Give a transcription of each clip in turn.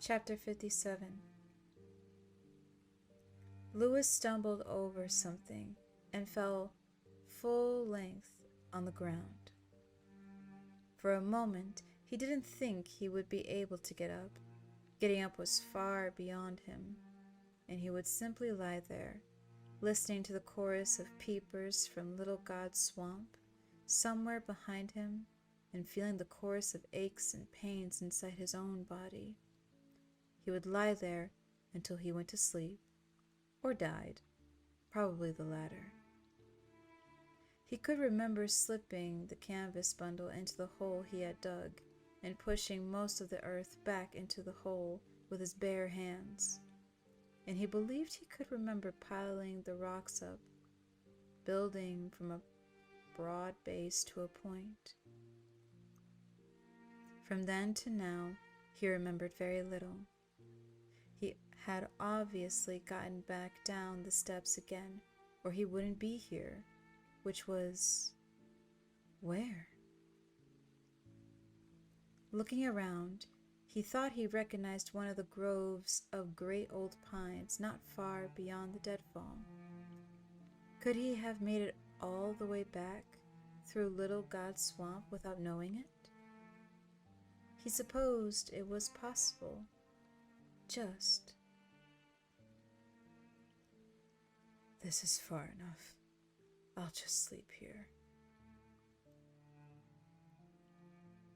Chapter 57. Louis stumbled over something and fell full length on the ground. For a moment, he didn't think he would be able to get up. Getting up was far beyond him, and he would simply lie there, listening to the chorus of peepers from Little God's Swamp somewhere behind him, and feeling the chorus of aches and pains inside his own body. He would lie there until he went to sleep, or died, probably the latter. He could remember slipping the canvas bundle into the hole he had dug and pushing most of the earth back into the hole with his bare hands. And he believed he could remember piling the rocks up, building from a broad base to a point. From then to now, he remembered very little. He had obviously gotten back down the steps again, or he wouldn't be here, which was where? Looking around, he thought he recognized one of the groves of great old pines not far beyond the deadfall. Could he have made it all the way back through Little God's Swamp without knowing it? He supposed it was possible. Just. This is far enough. I'll just sleep here.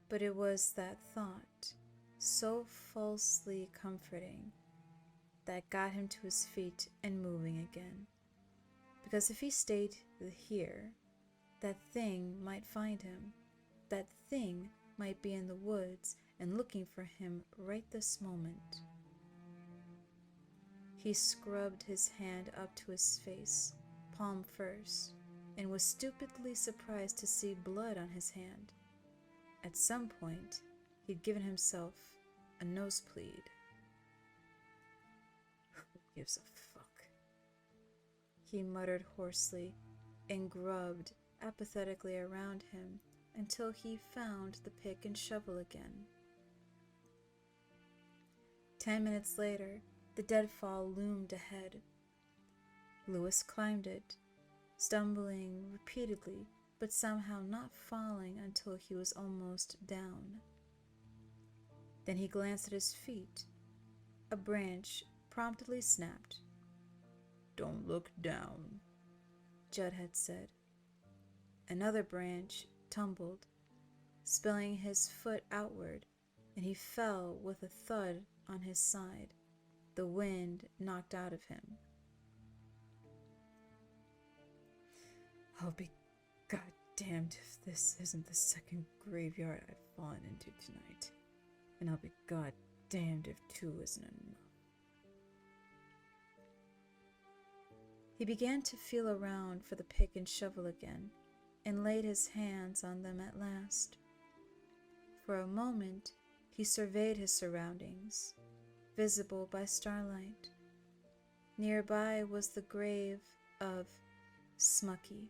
But it was that thought, so falsely comforting, that got him to his feet and moving again. Because if he stayed here, that thing might find him. That thing might be in the woods and looking for him right this moment. He scrubbed his hand up to his face, palm first, and was stupidly surprised to see blood on his hand. At some point, he'd given himself a nosebleed. Who gives a fuck? He muttered hoarsely and grubbed apathetically around him until he found the pick and shovel again. 10 minutes later, the deadfall loomed ahead. Louis climbed it, stumbling repeatedly, but somehow not falling until he was almost down. Then he glanced at his feet. A branch promptly snapped. "Don't look down," Judd had said. Another branch tumbled, spilling his foot outward, and he fell with a thud on his side, the wind knocked out of him. I'll be goddamned if this isn't the second graveyard I've fallen into tonight, and I'll be goddamned if 2 isn't enough. He began to feel around for the pick and shovel again, and laid his hands on them at last. For a moment, he surveyed his surroundings, visible by starlight. Nearby was the grave of Smucky.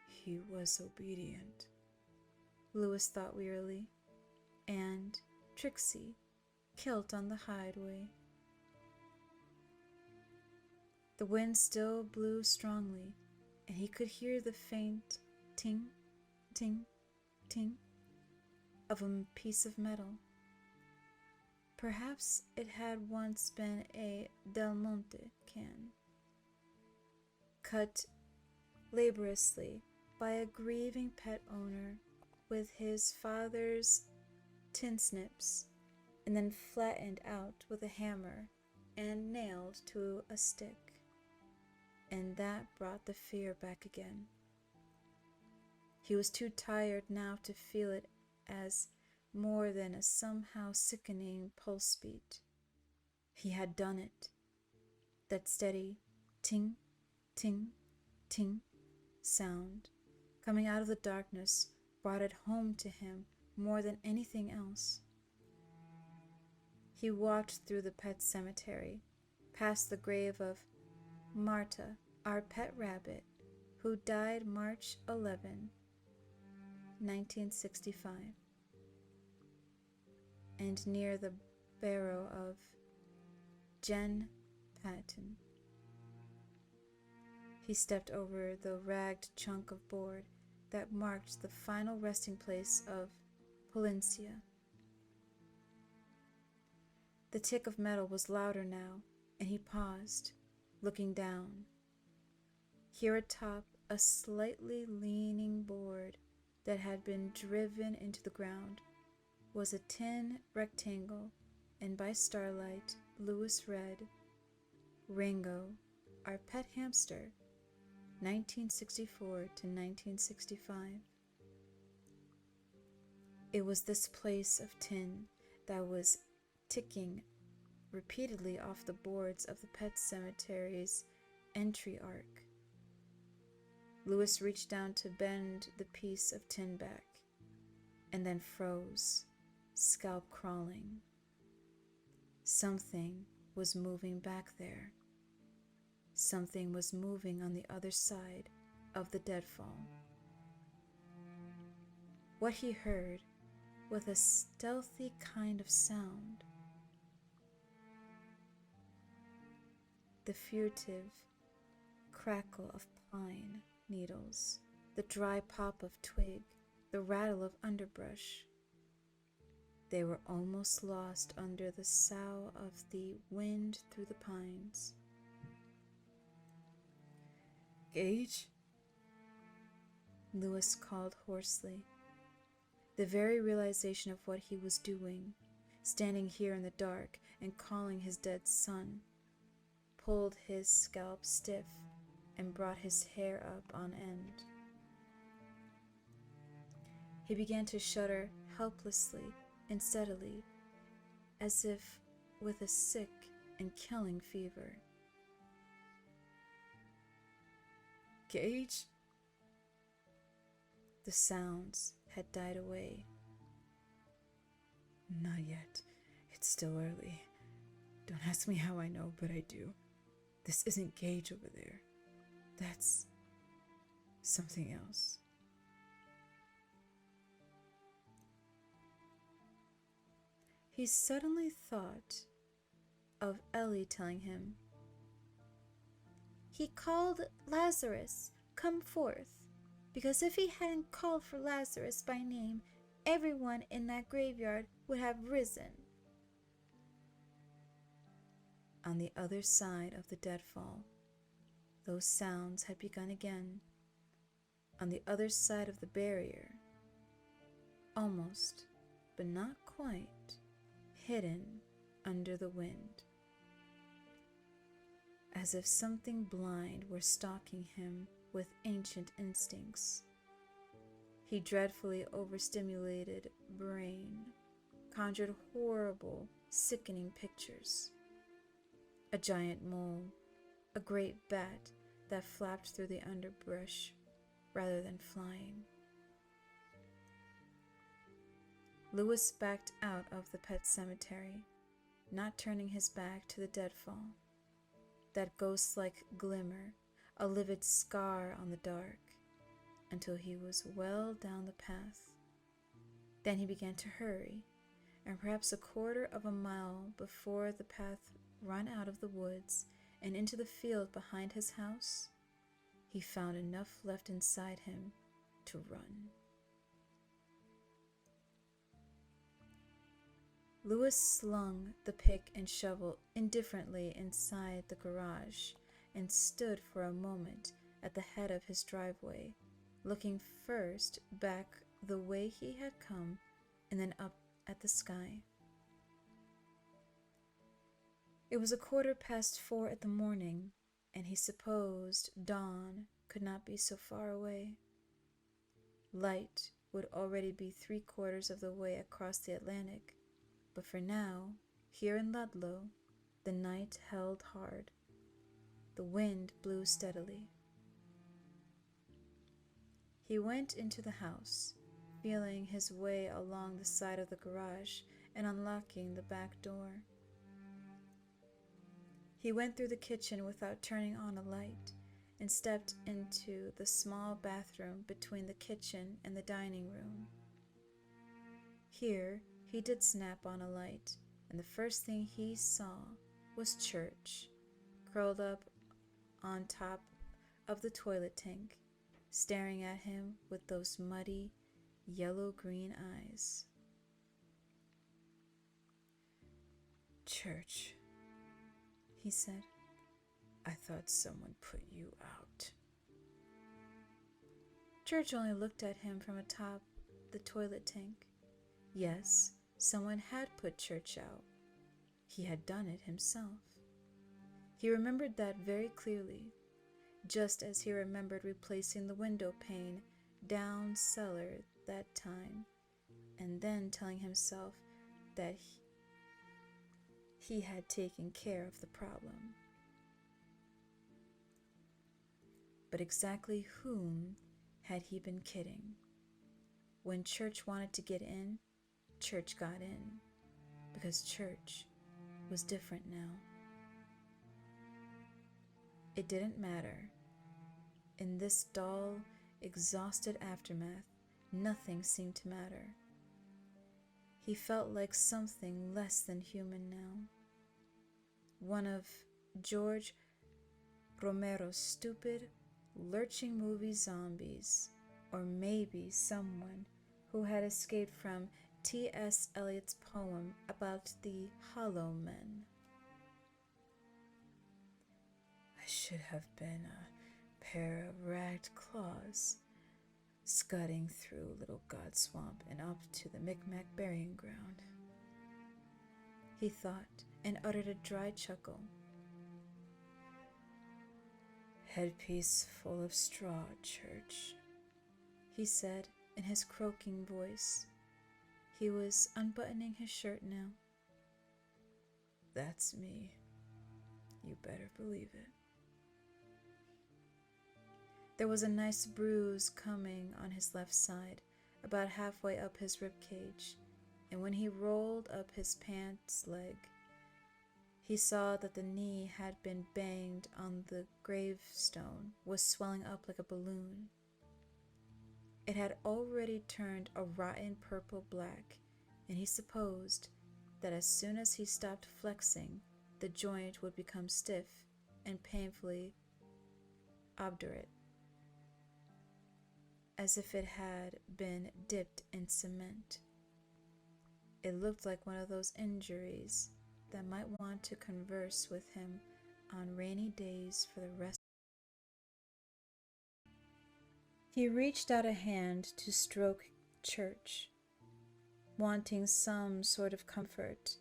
He was obedient, Louis thought wearily, and Trixie, kilt on the hideaway. The wind still blew strongly, and he could hear the faint ting, ting, ting of a piece of metal. Perhaps it had once been a Del Monte can, cut laboriously by a grieving pet owner with his father's tin snips, and then flattened out with a hammer and nailed to a stick. And that brought the fear back again. He was too tired now to feel it as more than a somehow sickening pulse beat. He had done it. That steady ting, ting, ting sound coming out of the darkness brought it home to him more than anything else. He walked through the pet cemetery, past the grave of Marta, our pet rabbit, who died March 11, 1965. and near the barrow of 𝘠𝘦𝘢𝘕. He stepped over the ragged chunk of board that marked the final resting place of 𝘕𝘠𝘬𝘢. The tick of metal was louder now, and he paused, looking down. Here atop a slightly leaning board that had been driven into the ground was a tin rectangle, and by starlight Lewis read, "Ringo, our pet hamster, 1964 to 1965. It was this place of tin that was ticking repeatedly off the boards of the pet cemetery's entry arc. Lewis reached down to bend the piece of tin back, and then froze, scalp crawling. Something was moving back there. Something was moving on the other side of the deadfall. What he heard was a stealthy kind of sound. The furtive crackle of pine needles, the dry pop of twig, the rattle of underbrush. They were almost lost under the sough of the wind through the pines. "Gage?" Lewis called hoarsely. The very realization of what he was doing, standing here in the dark and calling his dead son, pulled his scalp stiff and brought his hair up on end. He began to shudder helplessly and steadily, as if with a sick and killing fever. "Gage?" The sounds had died away. "Not yet. It's still early. Don't ask me how I know, but I do. This isn't Gage over there. That's something else." He suddenly thought of Ellie telling him, "He called Lazarus, come forth," because if he hadn't called for Lazarus by name, everyone in that graveyard would have risen. On the other side of the deadfall, those sounds had begun again. On the other side of the barrier, almost, but not quite, hidden under the wind. As if something blind were stalking him with ancient instincts. He dreadfully overstimulated brain conjured horrible, sickening pictures. A giant mole, a great bat that flapped through the underbrush rather than flying. Lewis backed out of the pet cemetery, not turning his back to the deadfall, that ghost-like glimmer, a livid scar on the dark, until he was well down the path. Then he began to hurry, and perhaps a quarter of a mile before the path ran out of the woods and into the field behind his house, he found enough left inside him to run. Lewis slung the pick and shovel indifferently inside the garage and stood for a moment at the head of his driveway, looking first back the way he had come and then up at the sky. It was 4:15 in the morning, and he supposed dawn could not be so far away. Light would already be 3/4 of the way across the Atlantic, but for now, here in Ludlow, the night held hard. The wind blew steadily. He went into the house, feeling his way along the side of the garage and unlocking the back door. He went through the kitchen without turning on a light and stepped into the small bathroom between the kitchen and the dining room. Here, he did snap on a light, and the first thing he saw was Church, curled up on top of the toilet tank, staring at him with those muddy, yellow-green eyes. "Church," he said, "I thought someone put you out." Church only looked at him from atop the toilet tank. Yes, someone had put Church out. He had done it himself. He remembered that very clearly, just as he remembered replacing the window pane down cellar that time, and then telling himself that he had taken care of the problem. But exactly whom had he been kidding? When Church wanted to get in, Church got in, because Church was different now. It didn't matter. In this dull, exhausted aftermath, nothing seemed to matter. He felt like something less than human now. One of George Romero's stupid, lurching movie zombies, or maybe someone who had escaped from T.S. Eliot's poem about the Hollow Men. "I should have been a pair of ragged claws, scudding through Little God Swamp and up to the Micmac burying ground," he thought, and uttered a dry chuckle. "Headpiece full of straw, Church," he said in his croaking voice. He was unbuttoning his shirt now. "That's me. You better believe it." There was a nice bruise coming on his left side, about halfway up his rib cage, and when he rolled up his pants leg, he saw that the knee had been banged on the gravestone, was swelling up like a balloon. It had already turned a rotten purple-black, and he supposed that as soon as he stopped flexing, the joint would become stiff and painfully obdurate, as if it had been dipped in cement. It looked like one of those injuries that might want to converse with him on rainy days for the rest. He reached out a hand to stroke Church, wanting some sort of comfort,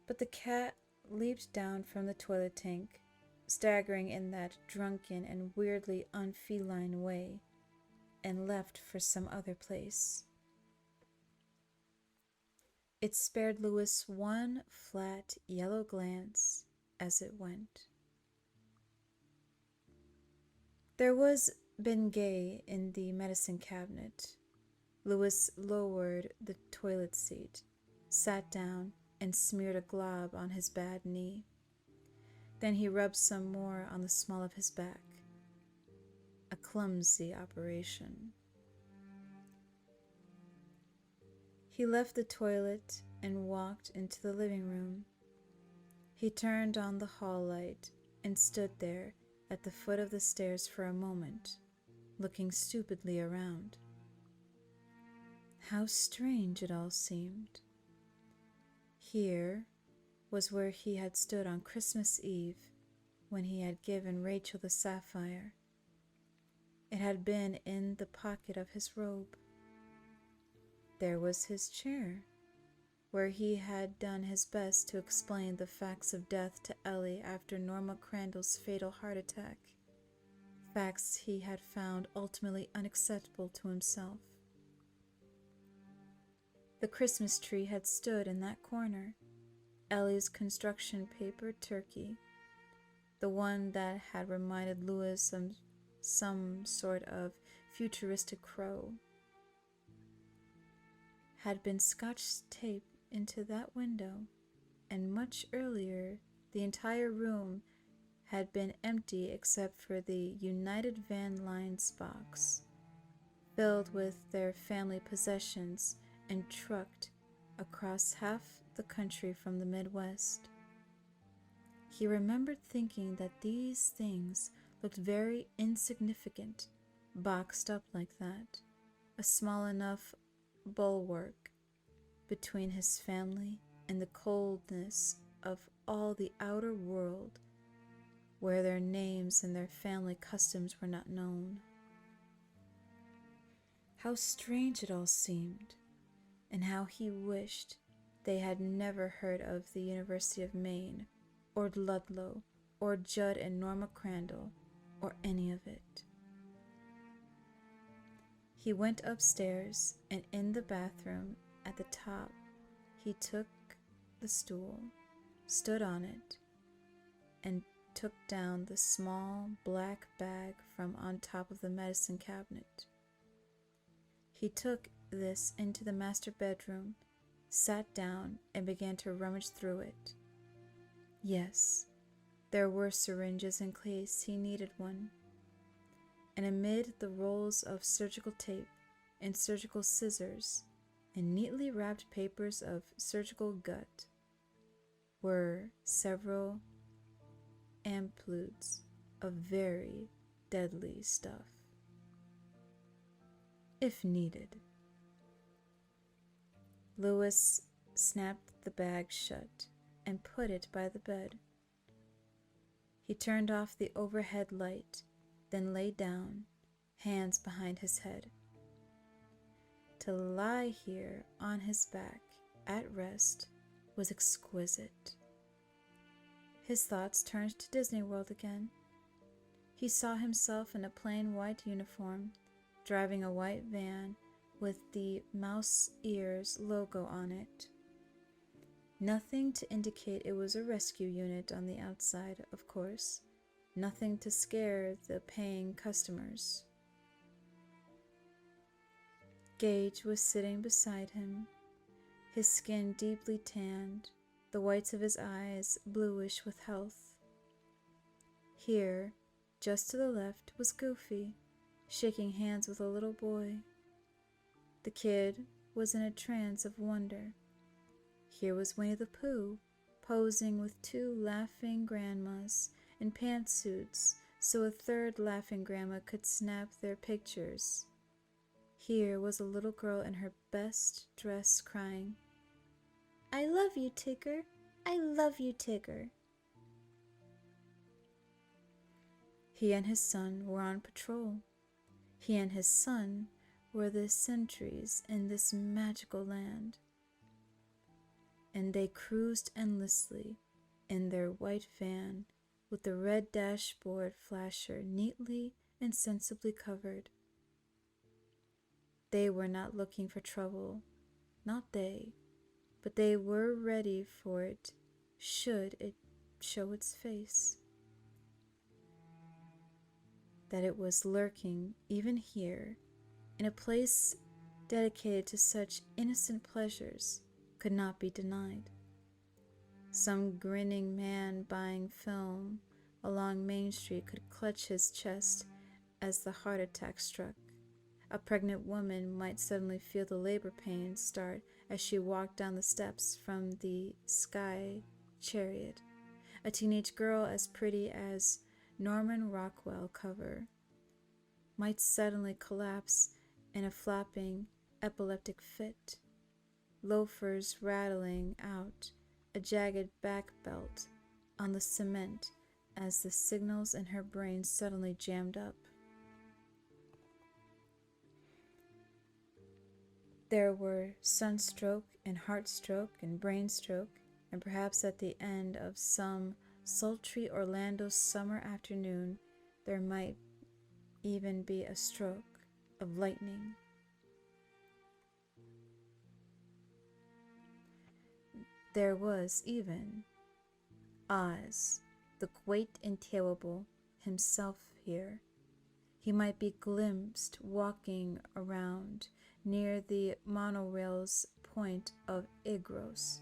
but the cat leaped down from the toilet tank, staggering in that drunken and weirdly unfeline way, and left for some other place. It spared Louis one flat yellow glance as it went. There was 𝘠𝘦𝘵𝘠𝘦 in the medicine cabinet. Louis lowered the toilet seat, sat down, and smeared a glob on his bad knee. Then he rubbed some more on the small of his back. A clumsy operation. He left the toilet and walked into the living room. He turned on the hall light and stood there at the foot of the stairs for a moment, looking stupidly around. How strange it all seemed. Here was where he had stood on Christmas Eve when he had given Rachel the sapphire. It had been in the pocket of his robe. There was his chair, where he had done his best to explain the facts of death to Ellie after Norma Crandall's fatal heart attack, facts he had found ultimately unacceptable to himself. The Christmas tree had stood in that corner, Ellie's construction paper turkey, the one that had reminded Louis of some sort of futuristic crow, had been scotch-taped into that window, and much earlier the entire room had been empty except for the United Van Lines box, filled with their family possessions and trucked across half the country from the Midwest. He remembered thinking that these things looked very insignificant, boxed up like that, a small enough bulwark between his family and the coldness of all the outer world, where their names and their family customs were not known. How strange it all seemed, and how he wished they had never heard of the University of Maine, or Ludlow, or Judd and Norma Crandall, or any of it. He went upstairs, and in the bathroom at the top, he took the stool, stood on it, and took down the small black bag from on top of the medicine cabinet. He took this into the master bedroom, sat down, and began to rummage through it. Yes, there were syringes in case he needed one. And amid the rolls of surgical tape and surgical scissors and neatly wrapped papers of surgical gut were several ampoules of very deadly stuff, if needed. Lewis snapped the bag shut and put it by the bed. He turned off the overhead light, then lay down, hands behind his head. To lie here on his back, at rest, was exquisite. His thoughts turned to Disney World again. He saw himself in a plain white uniform, driving a white van with the mouse ears logo on it. Nothing to indicate it was a rescue unit on the outside, of course. Nothing to scare the paying customers. Gage was sitting beside him, his skin deeply tanned, the whites of his eyes bluish with health. Here, just to the left, was Goofy, shaking hands with a little boy. The kid was in a trance of wonder. Here was Winnie the Pooh, posing with two laughing grandmas in pantsuits so a third laughing grandma could snap their pictures. Here was a little girl in her best dress crying, "I love you, Tigger. I love you, Tigger." He and his son were on patrol. He and his son were the sentries in this magical land. And they cruised endlessly in their white van with the red dashboard flasher neatly and sensibly covered. They were not looking for trouble, not they, but they were ready for it should it show its face. That it was lurking even here, in a place dedicated to such innocent pleasures, could not be denied. Some grinning man buying film along Main Street could clutch his chest as the heart attack struck. A pregnant woman might suddenly feel the labor pains start as she walked down the steps from the sky chariot. A teenage girl as pretty as Norman Rockwell cover might suddenly collapse in a flapping epileptic fit, loafers rattling out a jagged back belt on the cement as the signals in her brain suddenly jammed up. There were sunstroke and heartstroke and brainstroke, and perhaps at the end of some sultry Orlando summer afternoon there might even be a stroke of lightning. There was even Oz, the 𝘕𝘦𝘢𝘕 himself here. He might be glimpsed walking around near the monorail's point of Igros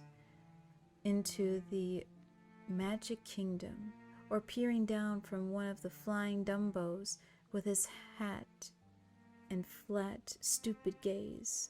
into the Magic Kingdom, or peering down from one of the flying Dumbos with his hat and flat, stupid gaze.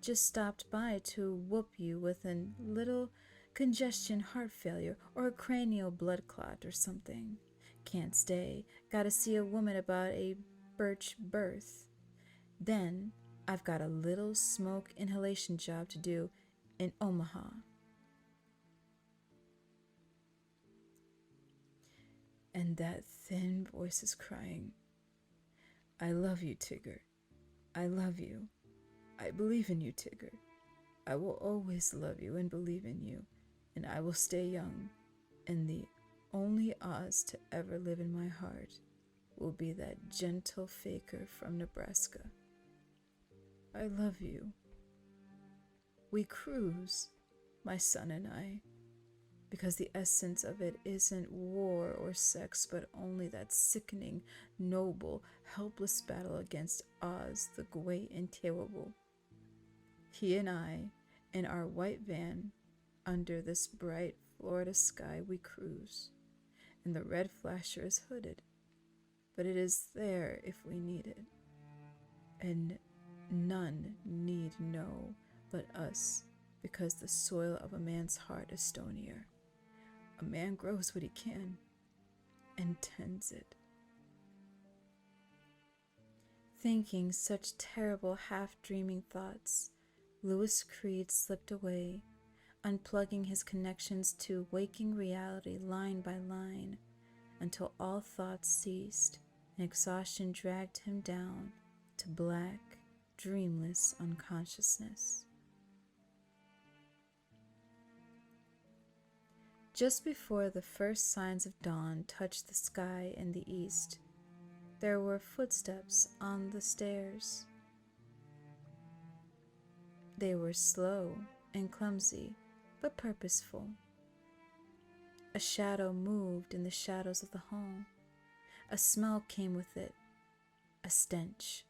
Just stopped by to whoop you with a little congestion heart failure or a cranial blood clot or something. Can't stay. Gotta see a woman about a birch birth. Then I've got a little smoke inhalation job to do in Omaha. And that thin voice is crying, I love you, Tigger. I love you. I believe in you, Tigger. I will always love you and believe in you, and I will stay young, and the only Oz to ever live in my heart will be that gentle faker from Nebraska. I love you. We cruise, my son and I, because the essence of it isn't war or sex, but only that sickening, noble, helpless battle against Oz, the 𝘕𝘠𝘠𝘠𝘠𝘠𝘠. He and I, in our white van, under this bright Florida sky we cruise, and the red flasher is hooded, but it is there if we need it, and none need know but us, because the soil of a man's heart is stonier. A man grows what he can and tends it. Thinking such terrible half-dreaming thoughts, Louis Creed slipped away, unplugging his connections to waking reality line by line until all thoughts ceased and exhaustion dragged him down to black, dreamless unconsciousness. Just before the first signs of dawn touched the sky in the east, there were footsteps on the stairs. They were slow and clumsy, but purposeful. A shadow moved in the shadows of the hall. A smell came with it, a stench.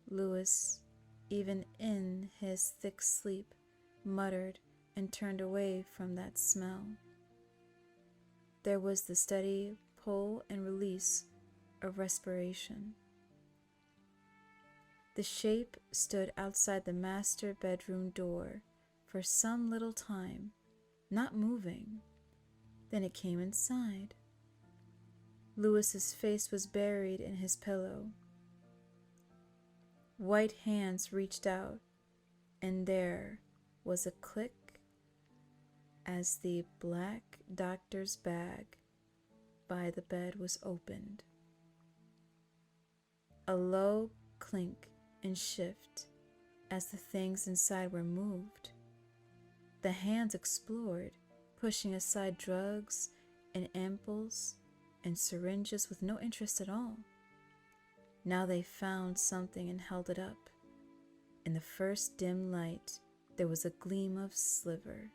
Louis, even in his thick sleep, muttered and turned away from that smell. There was the steady pull and release of respiration. The shape stood outside the master bedroom door for some little time, not moving. Then it came inside. Louis's face was buried in his pillow. White hands reached out, and there was a click as the black doctor's bag by the bed was opened. A low clink and shift as the things inside were moved. The hands explored, pushing aside drugs and ampoules and syringes with no interest at all. Now they found something and held it up. In the first dim light, there was a gleam of sliver.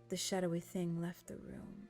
The shadowy thing left the room.